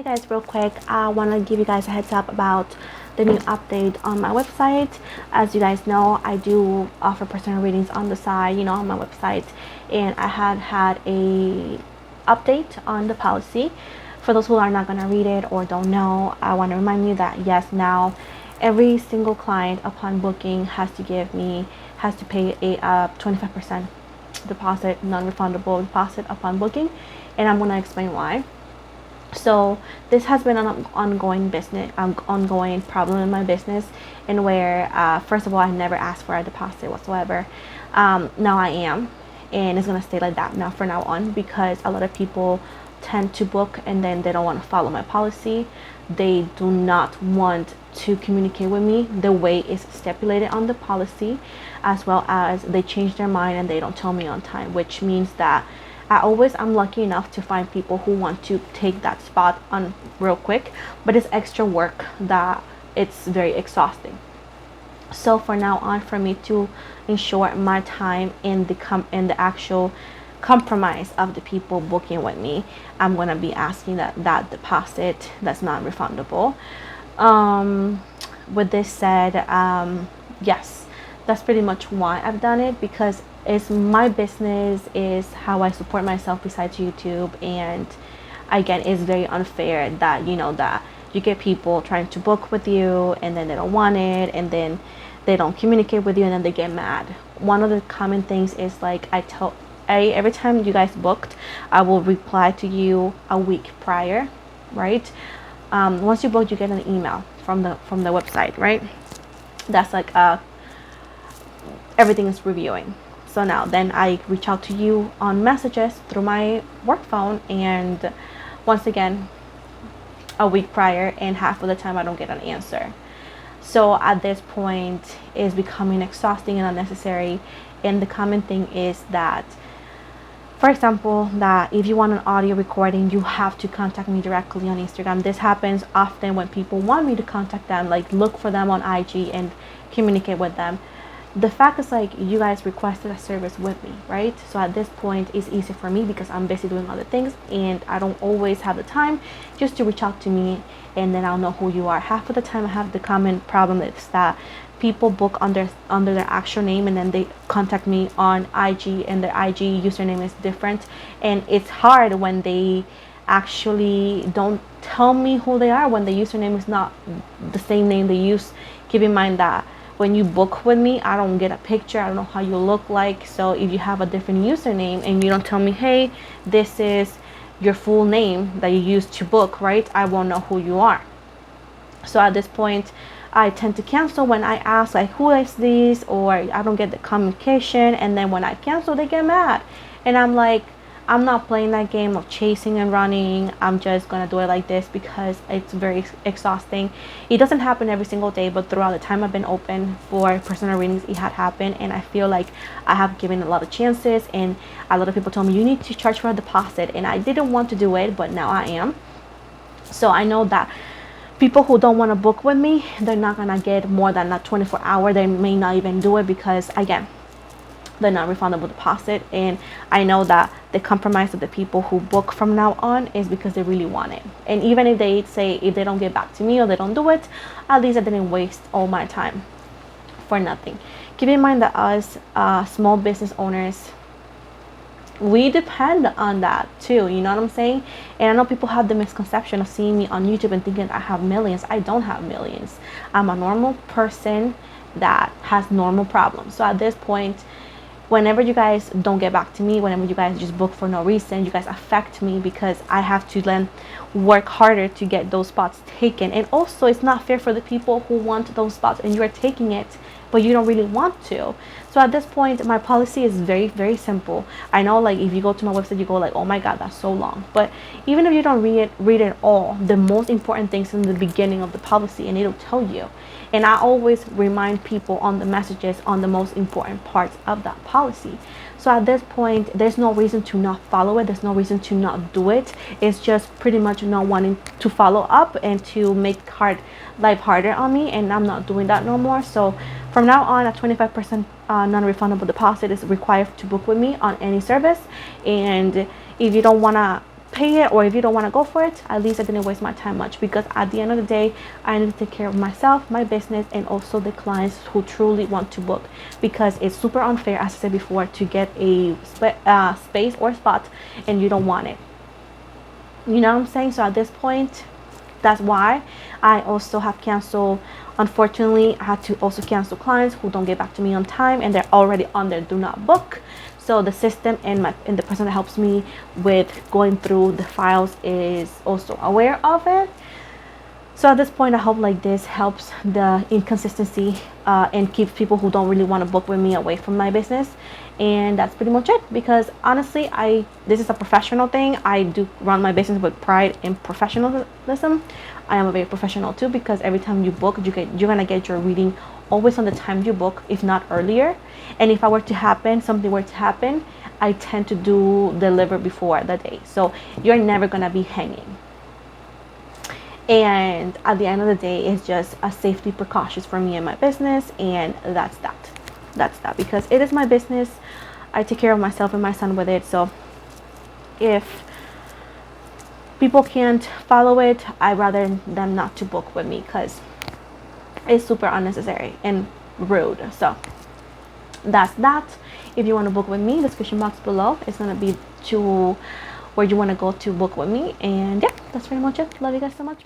guys, real quick, I want to give you guys a heads up about the new update on my website. As you guys know, I do offer personal readings on the side, on my website, and I had a update on the policy. For those who are not going to read it or don't know, I want to remind you that yes, now every single client upon booking has to pay a 25% deposit, non-refundable deposit upon booking, and I'm going to explain why. So this has been an ongoing problem in my business, in where first of all, I never asked for a deposit whatsoever. Now I am, and it's gonna stay like that now from now on, because a lot of people tend to book and then they don't want to follow my policy. They do not want to communicate with me the way it's stipulated on the policy, as well as they change their mind and they don't tell me on time, which means that I'm lucky enough to find people who want to take that spot on real quick, but it's extra work that it's very exhausting. So for now on, for me to ensure my time in the actual compromise of the people booking with me, I'm gonna be asking that deposit that's not refundable. With this said, yes, that's pretty much why I've done it, because it's my business, is how I support myself besides YouTube. And again, it's very unfair that that you get people trying to book with you and then they don't want it, and then they don't communicate with you, and then they get mad. One of the common things is, like, every time you guys booked, I will reply to you a week prior, right? Once you book, you get an email from the website, right? That's like everything is reviewing. So now then I reach out to you on messages through my work phone, and once again, a week prior, and half of the time I don't get an answer. So at this point, it's becoming exhausting and unnecessary. And the common thing is that, for example, that if you want an audio recording, you have to contact me directly on Instagram. This happens often when people want me to contact them, like look for them on IG and communicate with them. The fact is, like, you guys requested a service with me, right? So at this point, it's easy for me because I'm busy doing other things, and I don't always have the time just to reach out to me, and then I'll know who you are. Half of the time, I have the common problem is that people book under their actual name, and then they contact me on IG, and their IG username is different, and it's hard when they actually don't tell me who they are, when the username is not the same name they use. Keep in mind that when you book with me, I don't get a picture, I don't know how you look like. So if you have a different username and you don't tell me, hey, this is your full name that you use to book, right, I won't know who you are. So at this point, I tend to cancel when I ask, like, who is this, or I don't get the communication, and then when I cancel, they get mad. And I'm like, I'm not playing that game of chasing and running. I'm just gonna do it like this because it's very exhausting. It doesn't happen every single day, but throughout the time I've been open for personal readings, it had happened, and I feel like I have given a lot of chances, and a lot of people told me you need to charge for a deposit, and I didn't want to do it, but now I am. So I know that people who don't want to book with me, they're not gonna get more than a 24-hour. They may not even do it because, again, the non-refundable deposit. And I know that the compromise of the people who book from now on is because they really want it. And even if they say, if they don't get back to me or they don't do it, at least I didn't waste all my time for nothing. Keep in mind that us small business owners, we depend on that too, you know what I'm saying? And I know people have the misconception of seeing me on YouTube and thinking I have millions. I don't have millions. I'm a normal person that has normal problems. So at this point, whenever you guys don't get back to me, whenever you guys just book for no reason, you guys affect me, because I have to then work harder to get those spots taken. And also, it's not fair for the people who want those spots and you're taking it, but you don't really want to. So at this point, my policy is very, very simple. I know, like, if you go to my website, you go like, oh my god, that's so long. But even if you don't read it all, the most important things in the beginning of the policy, and it'll tell you. And I always remind people on the messages on the most important parts of that policy. So at this point, there's no reason to not follow it. There's no reason to not do it. It's just pretty much not wanting to follow up and to make life harder on me. And I'm not doing that no more. So from now on, a 25% non-refundable deposit is required to book with me on any service. And if you don't want to pay it, or if you don't want to go for it, at least I didn't waste my time much, because at the end of the day I need to take care of myself, my business, and also the clients who truly want to book, because it's super unfair, as I said before, to get a space or spot and you don't want it. You know what I'm saying? So at this point, that's why I also have canceled. Unfortunately, I had to also cancel clients who don't get back to me on time and they're already on their do not book. So the system and the person that helps me with going through the files is also aware of it. So at this point, I hope like this helps the inconsistency and keeps people who don't really want to book with me away from my business. And that's pretty much it, because honestly, this is a professional thing. I do run my business with pride and professionalism. I am a very professional too, because every time you book, you're gonna get your reading always on the time you book, if not earlier. And if something were to happen, I tend to deliver before the day, so you're never gonna be hanging. And at the end of the day, it's just a safety precautions for me and my business, and that's that, because it is my business. I take care of myself and my son with it. So if people can't follow it, I'd rather them not to book with me, because it's super unnecessary and rude. So that's that. If you want to book with me, the description box below is going to be to where you want to go to book with me. And yeah, that's pretty much it. Love you guys so much.